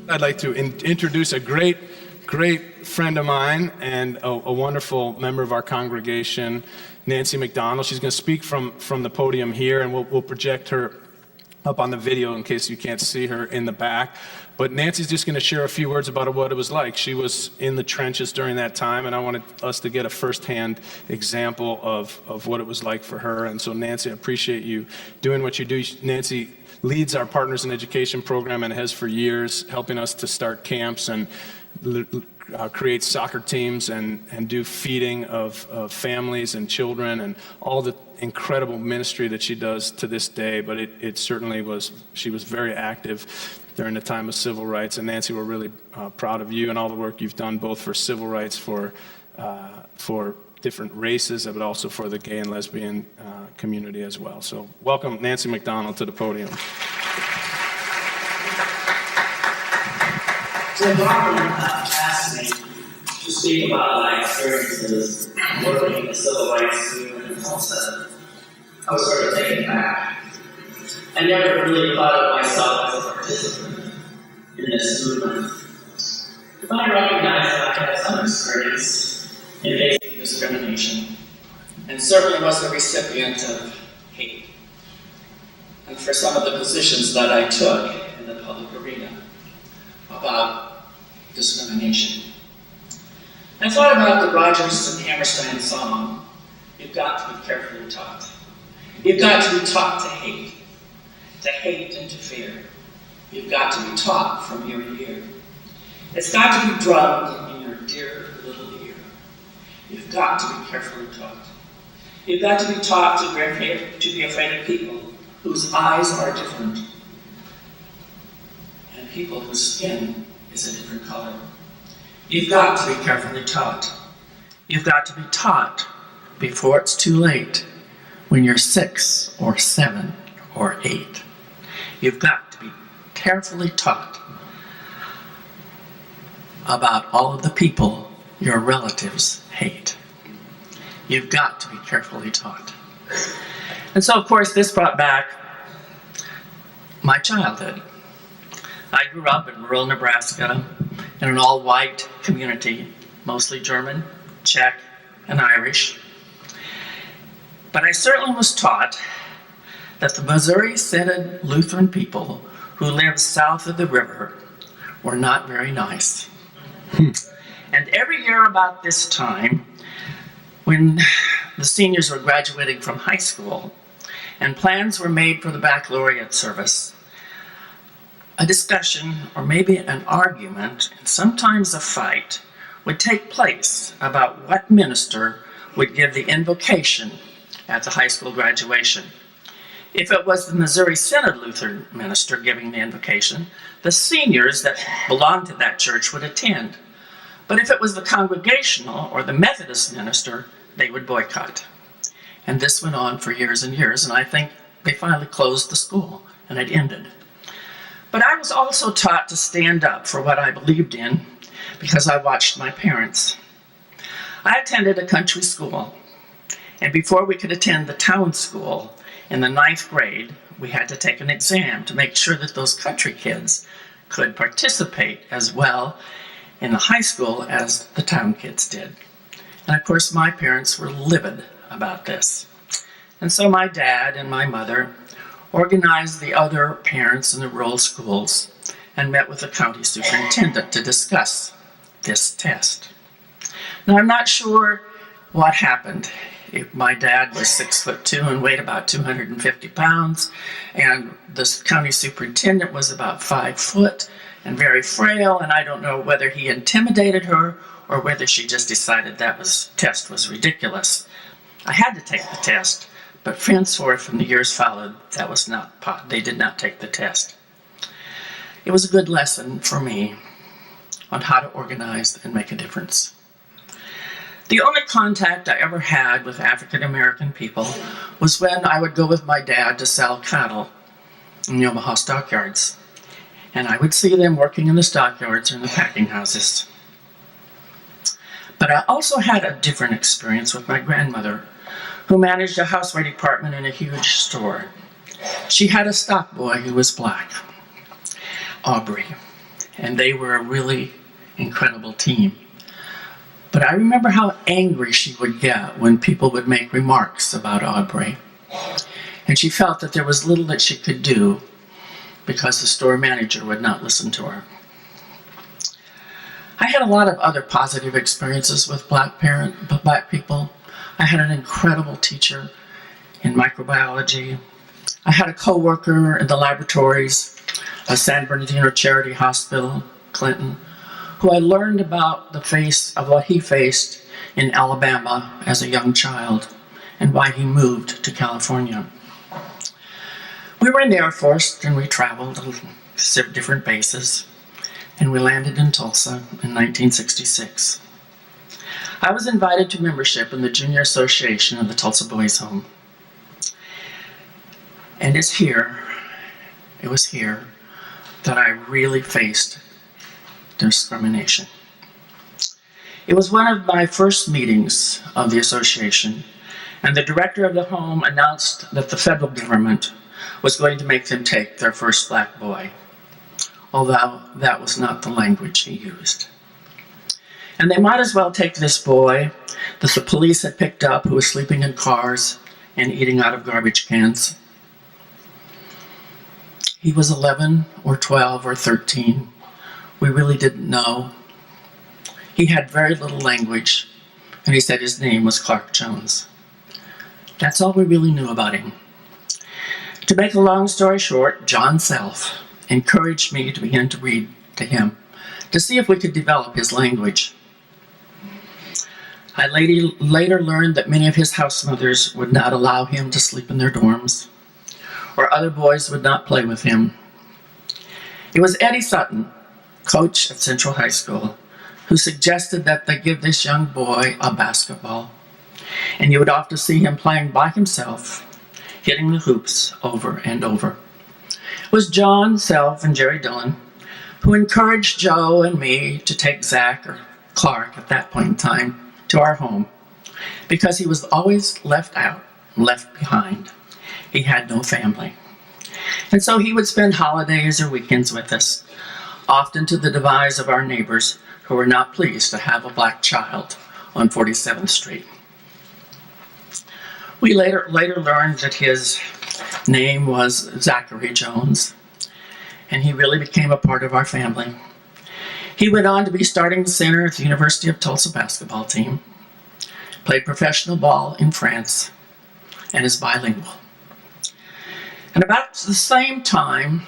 I'd like to introduce a great friend of mine and a wonderful member of our congregation, Nancy McDonald. She's going to speak from the podium here, and we'll project her up on the video in case you can't see her in the back. But Nancy's just going to share a few words about what it was like. She was in the trenches during that time, and I wanted us to get a firsthand example of what it was like for her. And so, Nancy, I appreciate you doing what you do. Nancy leads our Partners in Education program and has for years, helping us to start camps and create soccer teams and do feeding of families and children and all the incredible ministry that she does to this day. But it certainly was, she was very active during the time of civil rights. And Nancy, we're really proud of you and all the work you've done, both for civil rights, for different races, but also for the gay and lesbian community as well. So welcome Nancy McDonald to the podium. So Martin asked me to speak about my experiences working in the civil rights movement in Tulsa. I was sort of taken back. I never really thought of myself as a participant in this movement. But I recognized that I had some experience in facing discrimination, and certainly was the recipient of hate. And for some of the positions that I took in the public arena about discrimination. I thought about the Rodgers and Hammerstein song, "You've got to be carefully taught." You've got to be taught to hate and to fear. You've got to be taught from ear to ear. It's got to be drummed in your dear little ear. You've got to be carefully taught. You've got to be taught to be afraid of people whose eyes are different and people whose skin is a different color. You've got to be carefully taught. You've got to be taught before it's too late, when you're 6 or 7 or 8. You've got to be carefully taught about all of the people your relatives hate. You've got to be carefully taught. And so, of course, this brought back my childhood. I grew up in rural Nebraska in an all-white community, mostly German, Czech, and Irish. But I certainly was taught that the Missouri Synod Lutheran people who lived south of the river were not very nice. And every year about this time, when the seniors were graduating from high school and plans were made for the baccalaureate service, a discussion or maybe an argument, and sometimes a fight, would take place about what minister would give the invocation at the high school graduation. If it was the Missouri Synod Lutheran minister giving the invocation, the seniors that belonged to that church would attend. But if it was the Congregational or the Methodist minister, they would boycott. And this went on for years and years, and I think they finally closed the school, and it ended. But I was also taught to stand up for what I believed in because I watched my parents. I attended a country school, and before we could attend the town school in the 9th grade, we had to take an exam to make sure that those country kids could participate as well in the high school as the town kids did. And of course, my parents were livid about this. And so my dad and my mother organized the other parents in the rural schools and met with the county superintendent to discuss this test. Now, I'm not sure what happened. If my dad was 6'2" and weighed about 250 pounds, and the county superintendent was about 5 foot and very frail, and I don't know whether he intimidated her or whether she just decided that test was ridiculous. I had to take the test, but henceforth, in the years followed, that was not, they did not take the test. It was a good lesson for me on how to organize and make a difference. The only contact I ever had with African American people was when I would go with my dad to sell cattle in the Omaha stockyards. And I would see them working in the stockyards or in the packing houses. But I also had a different experience with my grandmother, who managed a houseware department in a huge store. She had a stock boy who was black, Aubrey. and they were a really incredible team. But I remember how angry she would get when people would make remarks about Aubrey. And she felt that there was little that she could do because the store manager would not listen to her. I had a lot of other positive experiences with black people. I had an incredible teacher in microbiology. I had a co-worker in the laboratories of San Bernardino Charity Hospital, Clinton, who I learned about the face of what he faced in Alabama as a young child and why he moved to California. We were in the Air Force and we traveled to different bases, and we landed in Tulsa in 1966. I was invited to membership in the Junior Association of the Tulsa Boys Home. And it was here that I really faced discrimination. It was one of my first meetings of the association, and the director of the home announced that the federal government was going to make them take their first black boy, although that was not the language he used. And they might as well take this boy that the police had picked up who was sleeping in cars and eating out of garbage cans. He was 11 or 12 or 13. We really didn't know. He had very little language, and he said his name was Clark Jones. That's all we really knew about him. To make a long story short, John Self encouraged me to begin to read to him to see if we could develop his language. I later learned that many of his house mothers would not allow him to sleep in their dorms, or other boys would not play with him. It was Eddie Sutton, coach at Central High School, who suggested that they give this young boy a basketball, and you would often see him playing by himself, hitting the hoops over and over. It was John Self and Jerry Dillon who encouraged Joe and me to take Zach, or Clark at that point in time, to our home, because he was always left out, left behind. He had no family. And so he would spend holidays or weekends with us, often to the demise of our neighbors who were not pleased to have a black child on 47th Street. We later learned that his name was Zachary Jones, and he really became a part of our family. He went on to be starting center at the University of Tulsa basketball team, played professional ball in France, and is bilingual. And about the same time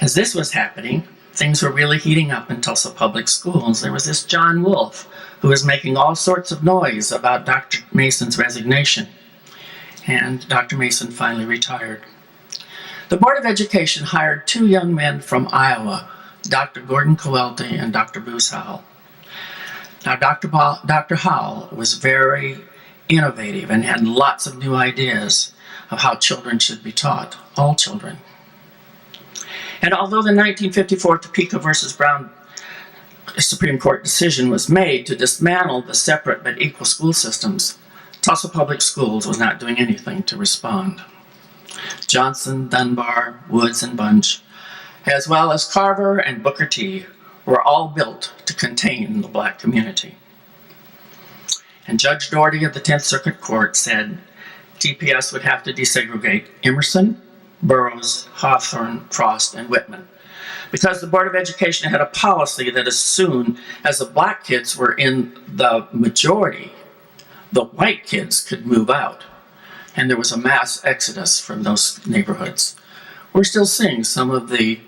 as this was happening, things were really heating up in Tulsa public schools. There was this John Wolfe who was making all sorts of noise about Dr. Mason's resignation. And Dr. Mason finally retired. The Board of Education hired two young men from Iowa, Dr. Gordon Coelty and Dr. Bruce Howell. Now, Dr. Howell was very innovative and had lots of new ideas of how children should be taught, all children. And although the 1954 Topeka versus Brown Supreme Court decision was made to dismantle the separate but equal school systems, Tulsa Public Schools was not doing anything to respond. Johnson, Dunbar, Woods, and Bunch, as well as Carver and Booker T, were all built to contain the black community. And Judge Doherty of the 10th Circuit Court said TPS would have to desegregate Emerson, Burroughs, Hawthorne, Frost, and Whitman, because the Board of Education had a policy that as soon as the black kids were in the majority, the white kids could move out. And there was a mass exodus from those neighborhoods. We're still seeing some of the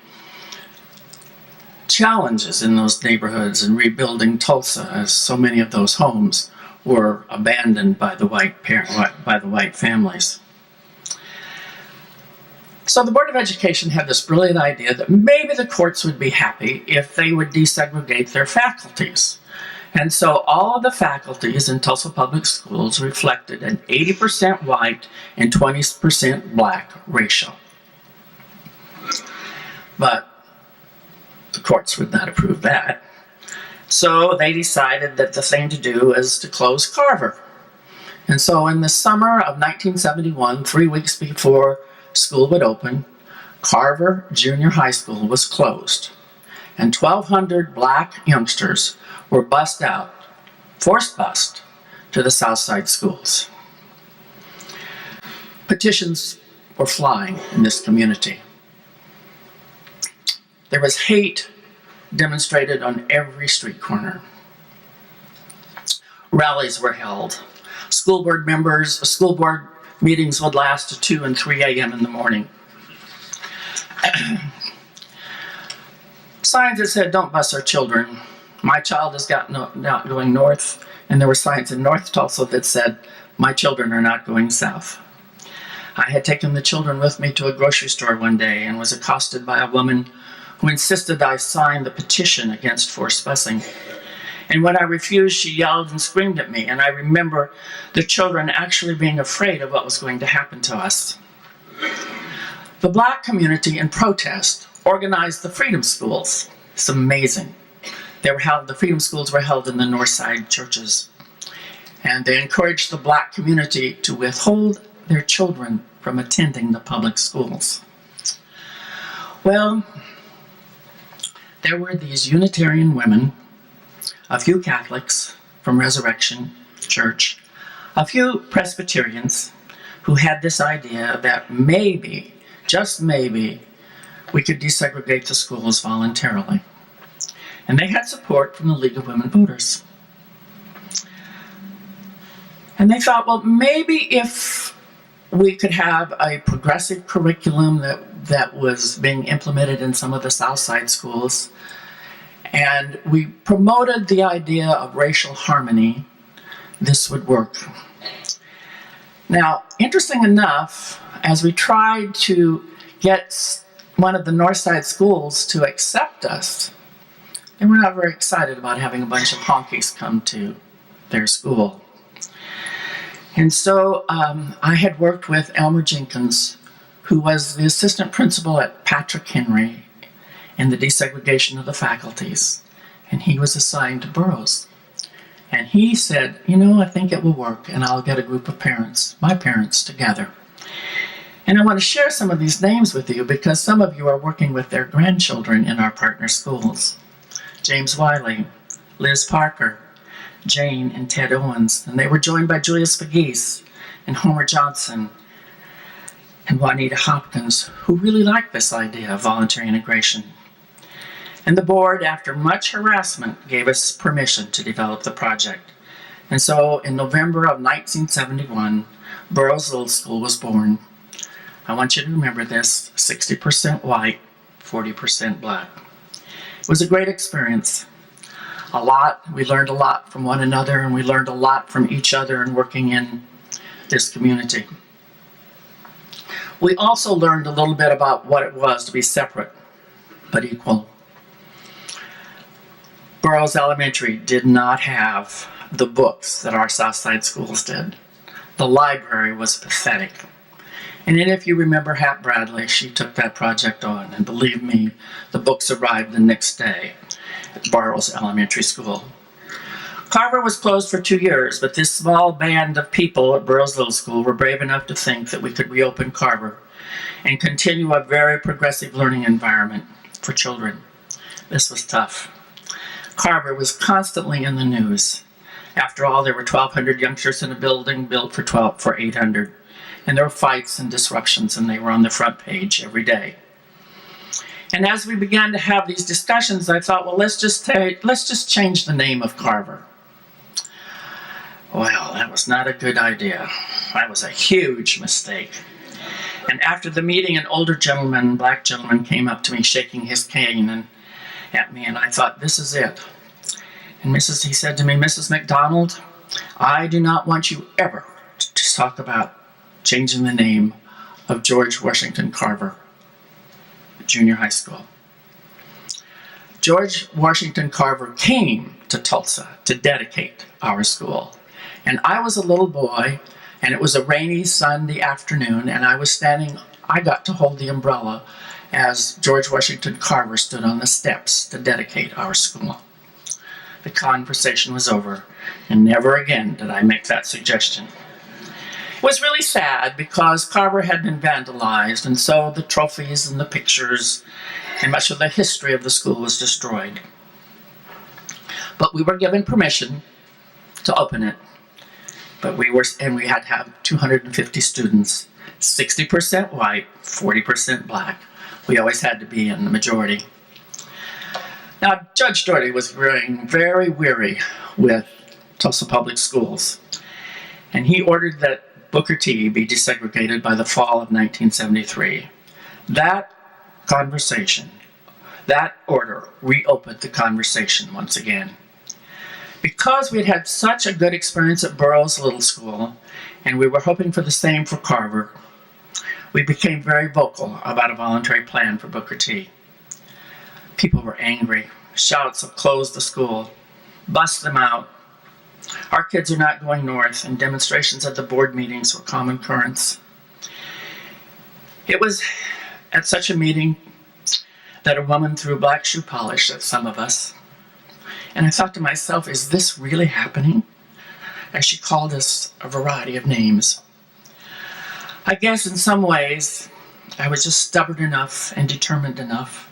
challenges in those neighborhoods and rebuilding Tulsa, as so many of those homes were abandoned by the white families. So the Board of Education had this brilliant idea that maybe the courts would be happy if they would desegregate their faculties. And so all of the faculties in Tulsa Public Schools reflected an 80% white and 20% black ratio. But the courts would not approve that. So they decided that the thing to do is to close Carver. And so in the summer of 1971, 3 weeks before school would open, Carver Junior High School was closed. and 1,200 black youngsters were bussed out, forced bussed, to the South Side schools. Petitions were flying in this community. There was hate demonstrated on every street corner. Rallies were held. School board meetings would last to 2 and 3 a.m. in the morning. Signs that said, "Don't bus our children." My child is not going north, and there were signs in North Tulsa that said, "My children are not going south." I had taken the children with me to a grocery store one day and was accosted by a woman who insisted I sign the petition against forced busing. And when I refused, she yelled and screamed at me, and I remember the children actually being afraid of what was going to happen to us. The black community, in protest, organized the Freedom Schools. It's amazing. The Freedom Schools were held in the North Side churches, and they encouraged the black community to withhold their children from attending the public schools. Well, there were these Unitarian women, a few Catholics from Resurrection Church, a few Presbyterians who had this idea that maybe, just maybe, we could desegregate the schools voluntarily. And they had support from the League of Women Voters. And they thought, well, maybe if we could have a progressive curriculum that was being implemented in some of the South Side schools, and we promoted the idea of racial harmony, this would work. Now, interesting enough, as we tried to get one of the North Side schools to accept us, they were not very excited about having a bunch of honkies come to their school. And so I had worked with Elmer Jenkins, who was the assistant principal at Patrick Henry in the desegregation of the faculties, and he was assigned to Burroughs. And he said, I think it will work, and I'll get a group of parents, my parents, together. And I want to share some of these names with you because some of you are working with their grandchildren in our partner schools. James Wiley, Liz Parker, Jane and Ted Owens, and they were joined by Julius Fagese and Homer Johnson and Juanita Hopkins, who really liked this idea of voluntary integration. And the board, after much harassment, gave us permission to develop the project. And so in November of 1971, Burroughs Little School was born. I want you to remember this: 60% white, 40% black. It was a great experience. We learned a lot from one another, and we learned a lot from each other in working in this community. We also learned a little bit about what it was to be separate but equal. Burroughs Elementary did not have the books that our South Side schools did. The library was pathetic. And then if you remember Hap Bradley, she took that project on, and believe me, the books arrived the next day at Burroughs Elementary School. Carver was closed for 2 years, but this small band of people at Burroughs Little School were brave enough to think that we could reopen Carver and continue a very progressive learning environment for children. This was tough. Carver was constantly in the news. After all, there were 1,200 youngsters in a building built for 800. And there were fights and disruptions, and they were on the front page every day. And as we began to have these discussions, I thought, well, let's just change the name of Carver. Well, that was not a good idea. That was a huge mistake. And after the meeting, an older gentleman, black gentleman, came up to me shaking his cane at me, and I thought, this is it. And he said to me, "Mrs. McDonald, I do not want you ever to talk about changing the name of George Washington Carver Junior High School." George Washington Carver came to Tulsa to dedicate our school. And I was a little boy, and it was a rainy Sunday afternoon, and I got to hold the umbrella as George Washington Carver stood on the steps to dedicate our school. The conversation was over, and never again did I make that suggestion. It was really sad because Carver had been vandalized, and so the trophies and the pictures and much of the history of the school was destroyed. But we were given permission to open it. We had to have 250 students, 60% white, 40% black. We always had to be in the majority. Now, Judge Doherty was growing very weary with Tulsa Public Schools, and he ordered that Booker T be desegregated by the fall of 1973. That conversation, that order, reopened the conversation once again. Because we had had such a good experience at Burroughs Little School, and we were hoping for the same for Carver, we became very vocal about a voluntary plan for Booker T. People were angry. Shouts of "close the school," "bust them out," "our kids are not going north," and demonstrations at the board meetings were common occurrence. It was at such a meeting that a woman threw black shoe polish at some of us. And I thought to myself, is this really happening? As she called us a variety of names. I guess in some ways, I was just stubborn enough and determined enough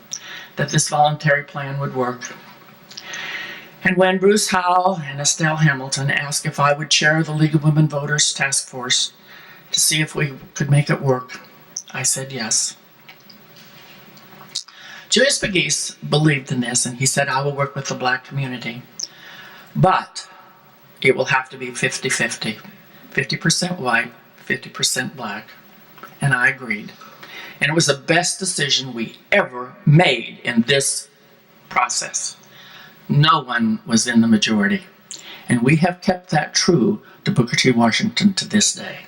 that this voluntary plan would work. And when Bruce Howell and Estelle Hamilton asked if I would chair the League of Women Voters Task Force to see if we could make it work, I said yes. Julius Pegues believed in this, and he said, "I will work with the black community, but it will have to be 50-50, 50% white, 50% black." And I agreed. And it was the best decision we ever made in this process. No one was in the majority. And we have kept that true to Booker T. Washington to this day.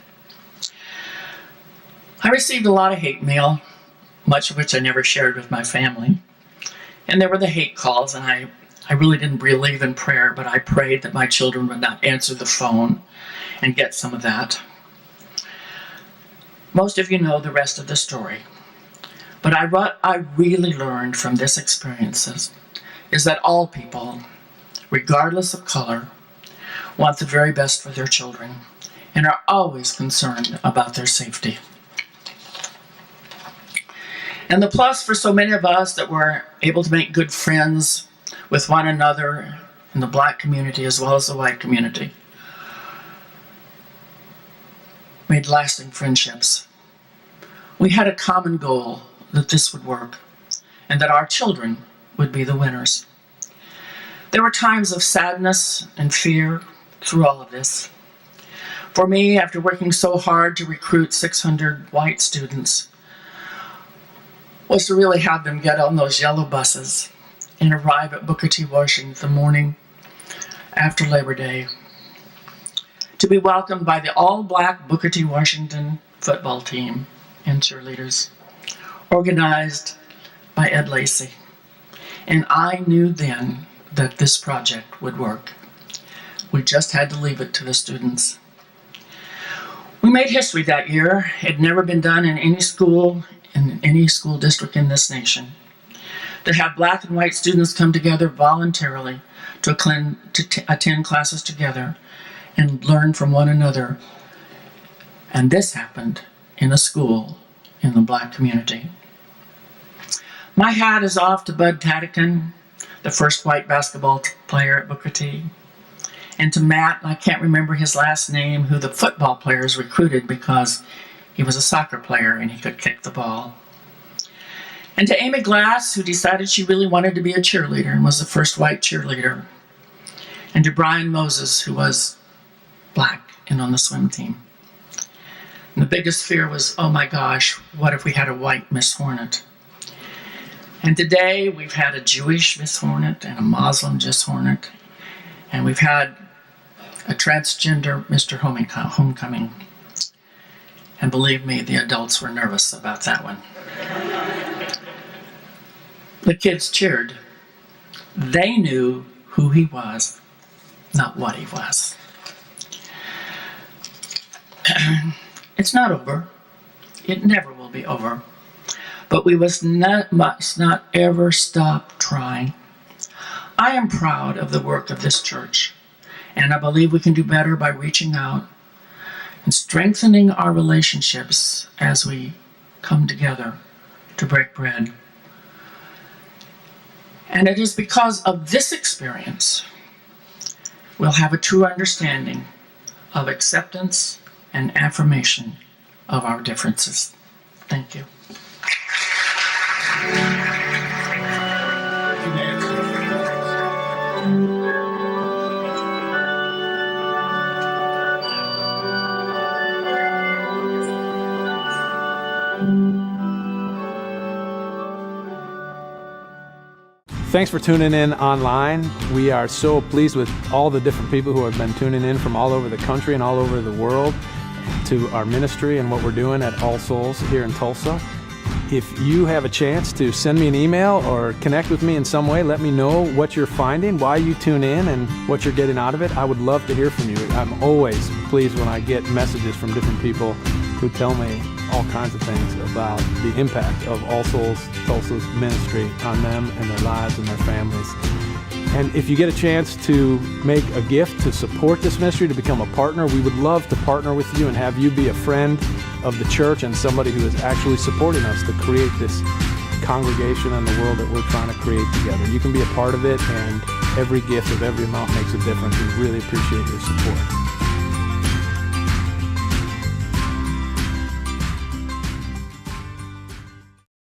I received a lot of hate mail, much of which I never shared with my family. And there were the hate calls, and I really didn't believe in prayer, but I prayed that my children would not answer the phone and get some of that. Most of you know the rest of the story. But what I really learned from this experience is that all people, regardless of color, want the very best for their children and are always concerned about their safety. And the plus for so many of us that were able to make good friends with one another in the black community as well as the white community, made lasting friendships. We had a common goal that this would work and that our children would be the winners. There were times of sadness and fear through all of this. For me, after working so hard to recruit 600 white students, was to really have them get on those yellow buses and arrive at Booker T. Washington the morning after Labor Day, to be welcomed by the all-black Booker T. Washington football team and cheerleaders, organized by Ed Lacey. And I knew then that this project would work. We just had to leave it to the students. We made history that year. It had never been done in any school district in this nation. To have black and white students come together voluntarily to attend classes together and learn from one another. And this happened in a school in the black community. My hat is off to Bud Tadican, the first white basketball player at Booker T, and to Matt, I can't remember his last name, who the football players recruited because he was a soccer player and he could kick the ball. And to Amy Glass, who decided she really wanted to be a cheerleader and was the first white cheerleader. And to Brian Moses, who was black and on the swim team. And the biggest fear was, oh my gosh, what if we had a white Miss Hornet? And today we've had a Jewish Miss Hornet and a Muslim Miss Hornet. And we've had a transgender Mr. Homecoming. And believe me, the adults were nervous about that one. The kids cheered. They knew who he was, not what he was. It's not over. It never will be over. But we must not ever stop trying. I am proud of the work of this church, and I believe we can do better by reaching out and strengthening our relationships as we come together to break bread. And it is because of this experience we'll have a true understanding of acceptance and affirmation of our differences. Thank you. Thanks for tuning in online. We are so pleased with all the different people who have been tuning in from all over the country and all over the world to our ministry and what we're doing at All Souls here in Tulsa. If you have a chance to send me an email or connect with me in some way, let me know what you're finding, why you tune in, and what you're getting out of it. I would love to hear from you. I'm always pleased when I get messages from different people who tell me all kinds of things about the impact of All Souls Tulsa's ministry on them and their lives and their families. And if you get a chance to make a gift to support this ministry, to become a partner, we would love to partner with you and have you be a friend of the church and somebody who is actually supporting us to create this congregation and the world that we're trying to create together. You can be a part of it, and every gift of every amount makes a difference. We really appreciate your support.